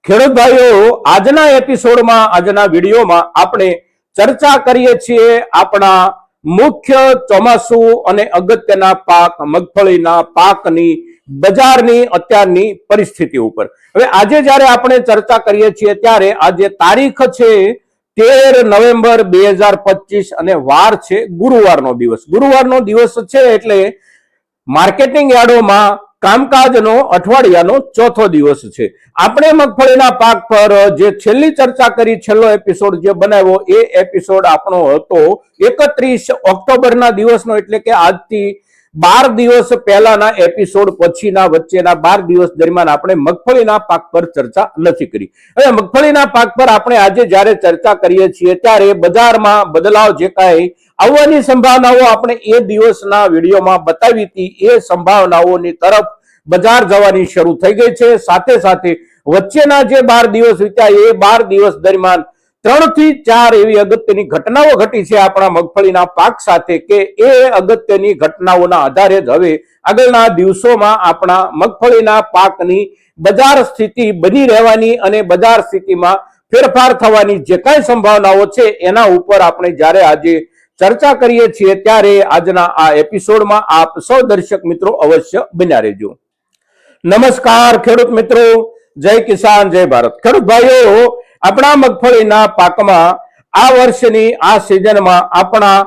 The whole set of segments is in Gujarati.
ખેડૂત ભાઈઓ, આજના એપિસોડમાં આજના વિડીયોમાં આપણે ચર્ચા કરીએ છીએ આપણા મુખ્ય ચોમાસુ અને અગત્યના પાક મગફળીના પાકની બજારની અત્યારની પરિસ્થિતિ ઉપર। હવે આજે જ્યારે આપણે ચર્ચા કરીએ છીએ ત્યારે આજે તારીખ છે 13 નવેમ્બર 2025 અને વાર છે ગુરુવારનો દિવસ। ગુરુવારનો દિવસ છે એટલે માર્કેટિંગ યાર્ડોમાં કામકાજનો અઠવાડિયાનો ચોથો દિવસ છે। આપણે મગફળીના પાક પર જે છેલ્લી ચર્ચા કરી, છેલ્લો એપિસોડ જે બનાવ્યો એ એપિસોડ આપણો હતો 31 ઓક્ટોબરના દિવસનો, એટલે કે આજથી 12 દિવસ પહેલાના એપિસોડ પછીના વચ્ચેના 12 દિવસ દરમિયાન આપણે મગફળીના પાક પર ચર્ચા નથી કરી। હવે મગફળીના પાક પર આપણે આજે જ્યારે ચર્ચા કરીએ છીએ ત્યારે બજારમાં બદલાવ જે કાંઈ આવવાની સંભાવનાઓ આપણે એ દિવસના વિડીયોમાં બતાવી હતી, એ સંભાવનાઓની તરફ બજાર જવાની શરૂ થઈ ગઈ છે। સાથે સાથે વચ્ચેના જે 12 દિવસ વીત્યા એ 12 દિવસ દરમિયાન 3 થી 4 એવી અગત્યની ઘટનાઓ ઘટી છે આપણા મગફળીના પાક સાથે, કે એ અગત્યની ઘટનાઓના આધારે જ હવે આગળના દિવસોમાં આપણા મગફળીના પાકની બજાર સ્થિતિ બની રહેવાની અને બજાર સ્થિતિમાં ફેરફાર થવાની જે કાંઈ સંભાવનાઓ છે એના ઉપર આપણે જ્યારે આજે ચર્ચા કરીએ છીએ ત્યારે આજના આ એપિસોડમાં આપ સૌ દર્શક મિત્રો અવશ્ય બન્યા રહેજો। નમસ્કાર ખેડૂત મિત્રો, જય કિસાન જય ભારત। ખેડૂત ભાઈઓ, આપણા મગફળીના પાકમાં આ વર્ષની આ સિઝનમાં આપણા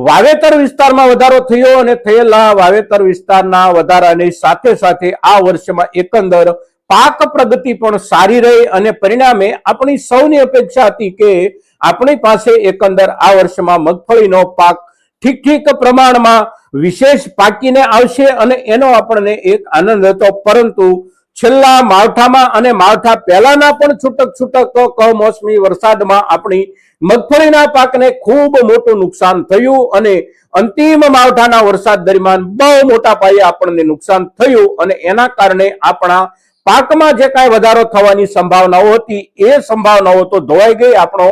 વાવેતર વિસ્તારમાં વધારો થયો અને થયેલા વાવેતર વિસ્તારના વધારાની સાથે સાથે આ વર્ષમાં એકંદર પાક પ્રગતિ પણ સારી રહી અને પરિણામે આપણી સૌની અપેક્ષા હતી કે આપણી પાસે એકંદર આ વર્ષમાં મગફળીનો પાક ઠીક પ્રમાણમાં વિશેષ પાકીને આવશે અને એનો આપણને એક આનંદ હતો। પરંતુ છેલ્લા માવઠામાં અને માવઠા પહેલાના પણ છૂટક કમોસમી વરસાદમાં આપણી મગફળીના પાકને ખૂબ મોટું નુકસાન થયું અને અંતિમ માવઠાના વરસાદ દરમિયાન બહુ મોટા પાયે આપણને નુકસાન થયું અને એના કારણે આપણા પાકમાં જે કાંઈ વધારો થવાની સંભાવનાઓ હતી એ સંભાવનાઓ તો ધોવાઈ ગઈ। આપણો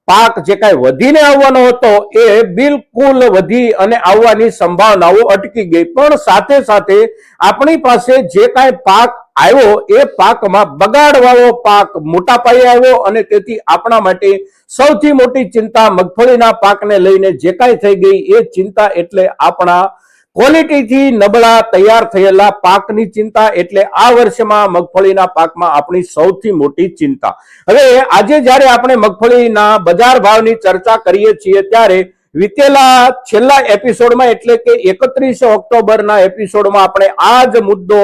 પાક જે કાંઈ વધીને આવવાનો હતો એ બિલકુલ વધી અને આવવાની સંભાવનાઓ અટકી ગઈ। પણ સાથે સાથે આપણી પાસે જે કાંઈ પાક આવ્યો એ પાકમાં બગાડવાળો પાક મોટા પાયે આવ્યો અને તેથી આપણા માટે સૌથી મોટી ચિંતા મગફળીના પાકને લઈને જે કાંઈ થઈ ગઈ એ ચિંતા એટલે આપણા ક્વોલિટીથી નબળા તૈયાર થયેલા પાકની ચિંતા, એટલે આ વર્ષમાં મગફળીના પાકમાં આપણી સૌથી મોટી ચિંતા। હવે આજે જ્યારે આપણે મગફળીના બજાર ભાવની ચર્ચા કરીએ છીએ ત્યારે વીતેલા છેલ્લા એપિસોડમાં એટલે કે 31 ઓક્ટોબરના એપિસોડમાં આપણે આ જ મુદ્દો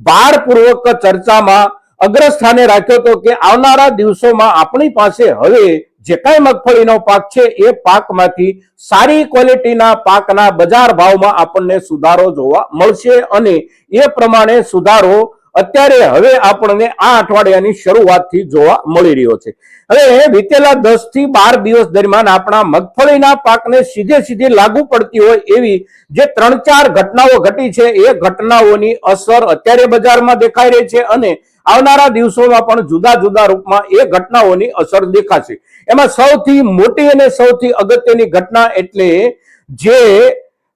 ભારપૂર્વક ચર્ચામાં અગ્રસ્થાને રાખ્યો હતો કે આવનારા દિવસોમાં આપણી પાસે હવે જે કાંઈ મગફળીનો પાક છે એ પાકમાંથી સારી ક્વોલિટીના પાકના બજાર ભાવમાં આપણને સુધારો જોવા મળશે અને એ પ્રમાણે સુધારો અત્યારે હવે આપણને આ અઠવાડિયાની શરૂઆતથી જોવા મળી રહ્યો છે। હવે વીતેલા 10 થી 12 દિવસ દરમિયાન આપણા મગફળીના પાકને સીધે લાગુ પડતી હોય એવી જે 3-4 ઘટનાઓ ઘટી છે એ ઘટનાઓની અસર અત્યારે બજારમાં દેખાઈ રહી છે અને આવનારા દિવસોમાં પણ જુદા રૂપમાં એ ઘટનાઓની અસર દેખાશે। એમાં સૌથી મોટી અને સૌથી અગત્યની ઘટના એટલે જે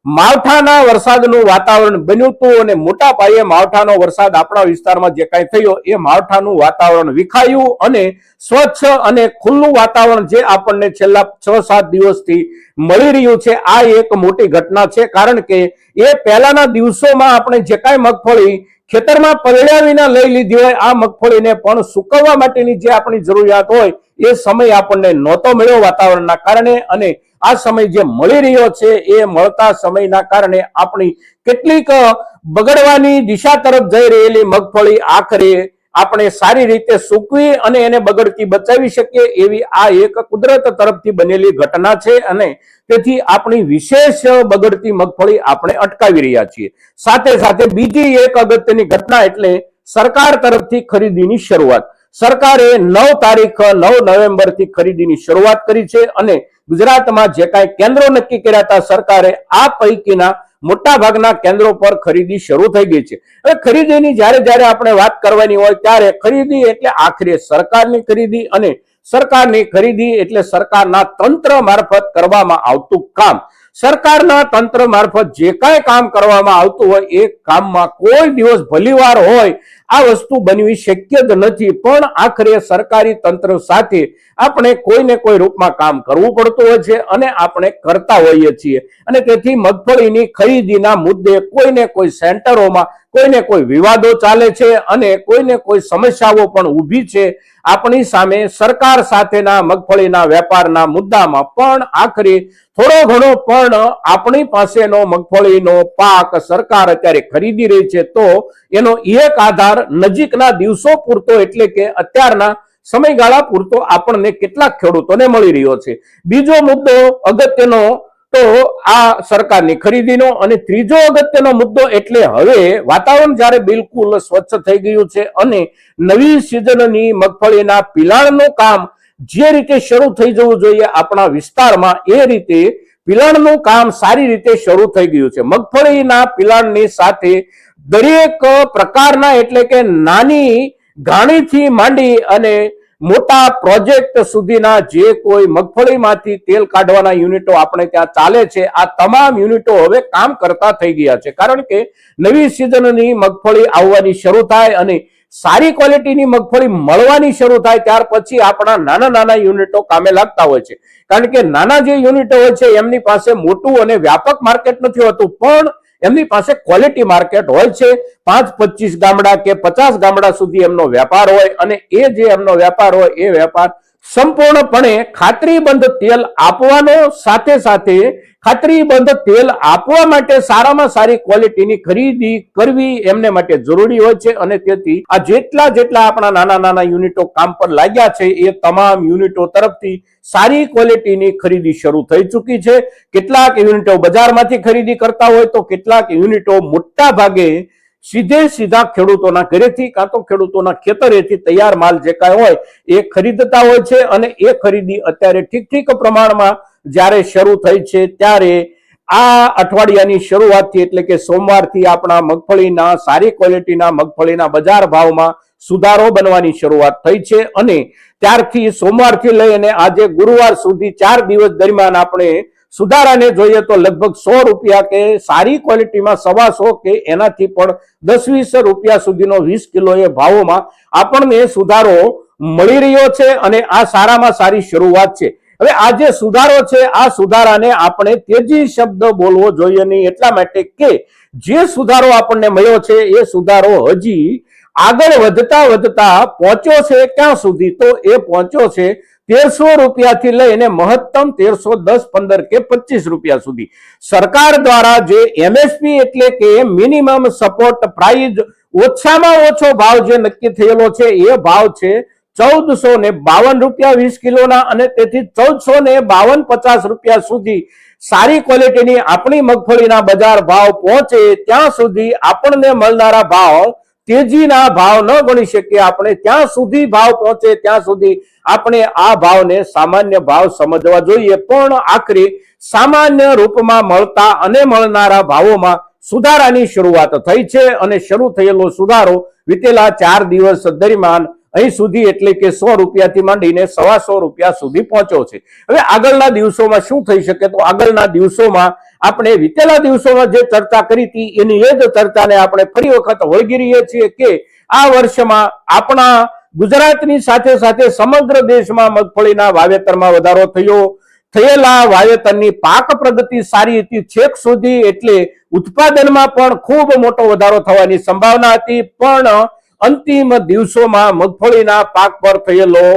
માવઠાના વરસાદનું વાતાવરણ બન્યું હતું અને મોટા પાયે માવઠાનો વરસાદ આપણા વિસ્તારમાં જે કાંઈ થયો એ માવઠાનું વાતાવરણ વિખાયું અને સ્વચ્છ અને ખુલ્લું વાતાવરણ જે આપણને છેલ્લા 6-7 દિવસથી મળી રહ્યું છે આ એક મોટી ઘટના છે। કારણ કે એ પહેલાના દિવસોમાં આપણે જે કાંઈ મગફળી ખેતરમાં પલળ્યા વિના લઈ લીધી હોય આ મગફળીને પણ સુકવવા માટેની જે આપણી જરૂરિયાત હોય એ સમય આપણને નહોતો મળ્યો વાતાવરણના કારણે, અને આ સમય જે મળી રહ્યો છે એ મળતા સમયના કારણે આપણી કેટલીક બગડવાની દિશા તરફ જઈ રહેલી મગફળી આખરે આપણે સારી રીતે સૂકવી અને એને બગડતી બચાવી શકીએ એવી આ એક કુદરત તરફથી બનેલી ઘટના છે અને તેથી આપણી વિશેષ બગડતી મગફળી આપણે અટકાવી રહ્યા છીએ। સાથે સાથે બીજી એક અગત્યની ઘટના એટલે સરકાર તરફથી ખરીદીની શરૂઆત। સરકારે 9 નવેમ્બરથી ખરીદીની શરૂઆત કરી છે અને ગુજરાતમાં જે કાંઈ કેન્દ્રો નક્કી કર્યા હતા સરકારે આ પૈકીના મોટા ભાગના કેન્દ્રો પર ખરીદી શરૂ થઈ ગઈ છે। હવે ખરીદીની જ્યારે આપણે વાત કરવાની હોય ત્યારે ખરીદી એટલે આખરે સરકારની ખરીદી અને સરકારની ખરીદી એટલે સરકારના તંત્ર મારફત કરવામાં આવતું કામ। સરકારના તંત્ર મારફત જે કાંઈ કામ કરવામાં આવતું હોય એ કામમાં કોઈ દિવસ ભલીવાર હોય આ વસ્તુ બનવી શક્ય જ નથી, પણ આખરે સરકારી તંત્ર સાથે આપણે કોઈને કોઈ રૂપમાં કામ કરવું પડતું હોય છે અને આપણે કરતા હોઈએ છીએ. અને તેથી મગફળીની ખરીદીના મુદ્દે કોઈને કોઈ સેન્ટરોમાં કોઈને કોઈ વિવાદો ચાલે છે અને કોઈને કોઈ સમસ્યાઓ પણ ઊભી છે આપણી સામે. સરકાર સાથેના મગફળીના વેપારના મુદ્દામાં પણ આખરે થોડો ઘણો પણ આપણી પાસેનો મગફળીનો પાક સરકાર અત્યારે ખરીદી રહી છે, તો એનો એક આધાર નજીકના દિવસો પૂરતો એટલે કે અત્યારના સમયગાળા પૂરતો આપણને કેટલાક ખેડૂતોને મળી રહ્યો છે. બીજો મુદ્દો અગત્યનો તો આ સરકારની ખરીદીનો, અને ત્રીજો અગત્યનો મુદ્દો એટલે હવે વાતાવરણ જ્યારે બિલકુલ સ્વચ્છ થઈ ગયું છે અને નવી સિઝનની મગફળીના પિલાણનું કામ જે રીતે શરૂ થઈ જવું જોઈએ આપણા વિસ્તારમાં, એ રીતે પિલાણનું કામ સારી રીતે શરૂ થઈ ગયું છે. મગફળીના પિલાણની સાથે દરેક પ્રકારના એટલે કે નાની ઘાણીથી માંડી અને મોટા પ્રોજેક્ટ સુધીના જે કોઈ મગફળીમાંથી તેલ કાઢવાના યુનિટો આપણે ત્યાં ચાલે છે, આ તમામ યુનિટો હવે કામ કરતા થઈ ગયા છે. કારણ કે નવી સિઝનની મગફળી આવવાની શરૂ થાય અને સારી ક્વોલિટીની મગફળી મળવાની શરૂ થાય ત્યાર પછી આપણા નાના નાના યુનિટો કામે લાગતા હોય છે. કારણ કે નાના જે યુનિટો હોય છે એમની પાસે મોટું અને વ્યાપક માર્કેટ નથી હોતું, પણ એમની પાસે ક્વોલિટી માર્કેટ હોય છે. 5-25 ગામડા કે 50 ગામડા સુધી એમનો વેપાર હોય, અને એ જે એમનો વેપાર હોય એ વેપાર સંપૂર્ણપણે ખાતરીબંધ તેલ આપવાનો, સાથે સાથે ખાતરીબંધ તેલ આપવા માટે સારામાં સારી ક્વોલિટીની ખરીદી કરવી એમને માટે જરૂરી હોય છે. અને તેથી આ જેટલા આપણા નાના નાના યુનિટો કામ પર લાગ્યા છે એ તમામ યુનિટો તરફથી સારી ક્વોલિટીની ખરીદી શરૂ થઈ ચૂકી છે. કેટલાક યુનિટો બજારમાંથી ખરીદી કરતા હોય તો કેટલાક યુનિટો મોટા ભાગે સીધા ખેડૂતોના ઘરેથી કાં તો ખેડૂતોના ખેતરેથી તૈયાર માલ જે કાંઈ હોય એ ખરીદતા હોય છે. અને એ ખરીદી અત્યારે ઠીક પ્રમાણમાં જ્યારે શરૂ થઈ છે, ત્યારે આ અઠવાડિયાની શરૂઆતથી એટલે કે સોમવારથી આપણા મગફળીના સારી ક્વોલિટીના મગફળીના બજાર ભાવમાં સુધારો બનવાની શરૂઆત થઈ છે. અને ત્યારથી સોમવારથી લઈને આજે ગુરુવાર સુધી 4 દિવસ દરમિયાન આપણે સુધારાને જોઈએ તો લગભગ 100 રૂપિયા કે સારી ક્વોલિટીમાં 125 કે એનાથી પણ 10-20 રૂપિયા સુધીનો 20 કિલો એ ભાવોમાં આપણને સુધારો મળી રહ્યો છે. અને આ સારામાં સારી શરૂઆત છે. હવે આ જે સુધારો છે આ સુધારાને આપણે તેજી શબ્દ બોલવો જોઈએ નહીં, એટલા માટે કે જે સુધારો આપણને મળ્યો છે એ સુધારો હજી આગળ વધતા પહોંચ્યો છે ક્યાં સુધી, તો એ પહોંચ્યો છે 1300 રૂપિયાથી લઈને મહત્તમ 1310, 15 કે 25 રૂપિયા સુધી. સરકાર દ્વારા જે એમએસપી એટલે કે મિનિમમ સપોર્ટ પ્રાઇસ ઓછામાં ઓછો ભાવ જે નક્કી થયેલો છે એ ભાવ છે 1452 રૂપિયા 20 કિલોના, અને તેથી 1452-50 રૂપિયા સુધી સારી ક્વોલિટીની આપણી મગફળીના બજાર ભાવ પહોંચે ત્યાં સુધી આપણને મળનારા ભાવ તેજીના ભાવ ન ગણી શકીએ આપણે. ત્યાં સુધી ભાવ પહોંચે ત્યાં સુધી આપણે આ ભાવને સામાન્ય ભાવ સમજવા જોઈએ. પણ આખરે સામાન્ય રૂપમાં મળતા અને મળનારા ભાવોમાં સુધારાની શરૂઆત થઈ છે. અને શરૂ થયેલો સુધારો વિતેલા 4 દિવસ દરમિયાન અહીં સુધી એટલે કે 100 રૂપિયાથી માંડીને 125 રૂપિયા સુધી પહોંચ્યો છે. હવે આગળના દિવસોમાં શું થઈ શકે, તો આગળના દિવસોમાં આપણે વિતેલા દિવસોમાં જે ચર્ચા કરી હતી એની એ જ ચર્ચાને આપણે ફરી વખત વળગી રહીએ છીએ કે આ વર્ષમાં આપણા ગુજરાતની સાથે સાથે સમગ્ર દેશમાં મગફળીના વાવેતરમાં વધારો થયેલા વાવેતરની પાક પ્રગતિ સારી હતી છેક સુધી, એટલે ઉત્પાદનમાં પણ ખૂબ મોટો વધારો થવાની સંભાવના હતી. પણ અંતિમ દિવસોમાં મગફળીના પાક પર થયેલો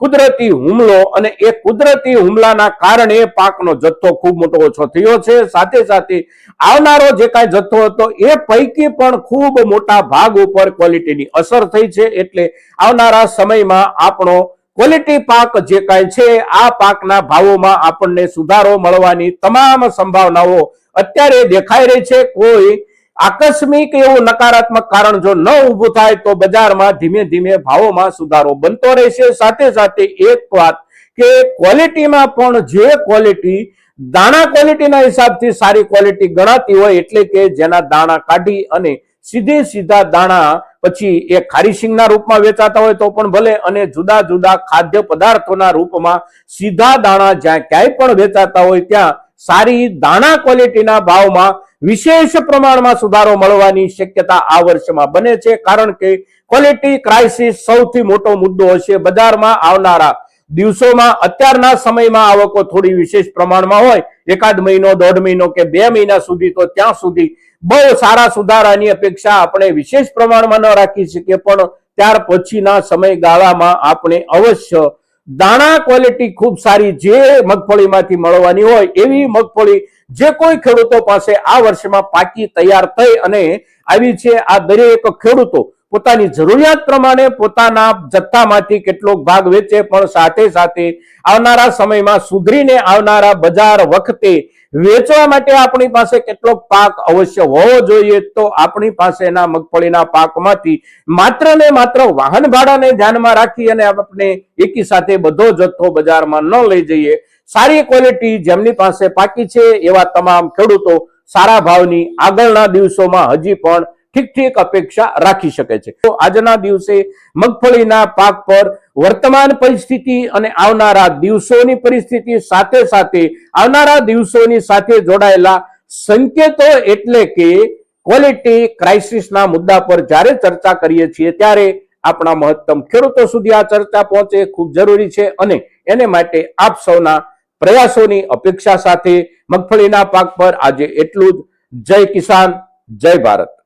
કુદરતી હુમલો અને એ કુદરતી હુમલાના કારણે પાકનો જથ્થો ખૂબ મોટો ઓછો થયો છે. સાથે સાથે આવનારો જે કાંઈ જથ્થો હતો એ પૈકી પણ ખૂબ મોટા ભાગ ઉપર ક્વોલિટીની અસર થઈ છે. એટલે આવનારા સમયમાં આપણો ક્વોલિટી પાક જે કાંઈ છે આ પાકના ભાવોમાં આપણને સુધારો મળવાની તમામ સંભાવનાઓ અત્યારે દેખાઈ રહી છે. કોઈ આકસ્મિક એવું નકારાત્મક કારણ જો ન ઊભું થાય તો બજારમાં ધીમે ધીમે ભાવોમાં સુધારો બનતો રહેશે. સાથે સાથે એક વાત કે ક્વોલિટીમાં પણ જે ક્વોલિટી દાણા ક્વોલિટીના હિસાબથી સારી ક્વોલિટી ગણાતી હોય, એટલે કે જેના દાણા કાઢી અને સીધા દાણા પછી એ ખારી સિંગના રૂપમાં વેચાતા હોય તો પણ ભલે, અને જુદા જુદા ખાદ્ય પદાર્થોના રૂપમાં સીધા દાણા જ્યાં ક્યાંય પણ વેચાતા હોય ત્યાં સારી દાણા ક્વોલિટીના ભાવમાં વિશેષ પ્રમાણમાં સુધારો મળવાની શક્યતા આ વર્ષમાં બને છે, કારણ કે ક્વોલિટી ક્રાઇસિસ સૌથી મોટો મુદ્દો હશે બજારમાં આવનારા દિવસોમાં. અત્યારના સમયમાં આવકો થોડી વિશેષ પ્રમાણમાં હોય, એકાદ મહિનો, 1.5 મહિનો કે 2 મહિના સુધી, તો ત્યાં સુધી બહુ સારા સુધારાની અપેક્ષા આપણે વિશેષ પ્રમાણમાં ન રાખી શકીએ, પણ ત્યાર પછીના સમયગાળામાં આપણે અવશ્ય દાણા ક્વોલિટી ખૂબ સારી જે મગફળીમાંથી મળવાની હોય એવી મગફળી જે કોઈ ખેડૂતો પાસે આ વર્ષમાં પાકી તૈયાર થઈ અને આવી છે, આ દરેક ખેડૂતો પોતાની જરૂરિયાત પ્રમાણે પોતાના જથ્થામાંથી કેટલોક ભાગ વેચે, પણ સાથે સાથે આવનારા સમયમાં સુધરીને આવનારા બજાર વખતે વેચવા માટે આપણી પાસે કેટલોક પાક અવશ્ય હોવો જોઈએ. તો આપણી પાસેના મગફળીના પાકમાંથી માત્ર ને માત્ર વાહન ભાડાને ધ્યાનમાં રાખી અને આપણે એકી સાથે બધો જથ્થો બજારમાં ન લઈ જઈએ. સારી ક્વોલિટી જેમની પાસે પાકી છે એવા તમામ ખેડૂતો સારા ભાવની આગળના દિવસોમાં હજી પણ ઠીક અપેક્ષા રાખી શકે છે. તો આજના દિવસે મગફળીના પાક પર વર્તમાન પરિસ્થિતિ અને આવનારા દિવસોની પરિસ્થિતિ સાથે સાથે આવનારા દિવસોની સાથે જોડાયેલા સંકેતો એટલે કે ક્વોલિટી ક્રાઇસિસના મુદ્દા પર જ્યારે ચર્ચા કરીએ છીએ ત્યારે આપણા મહત્તમ ખેડૂતો સુધી આ ચર્ચા પહોંચે ખૂબ જરૂરી છે, અને એને માટે આપ સૌના પ્રયાસોની અપેક્ષા સાથે મગફળીના પાક પર આજે એટલું જ. જય કિસાન, જય ભારત.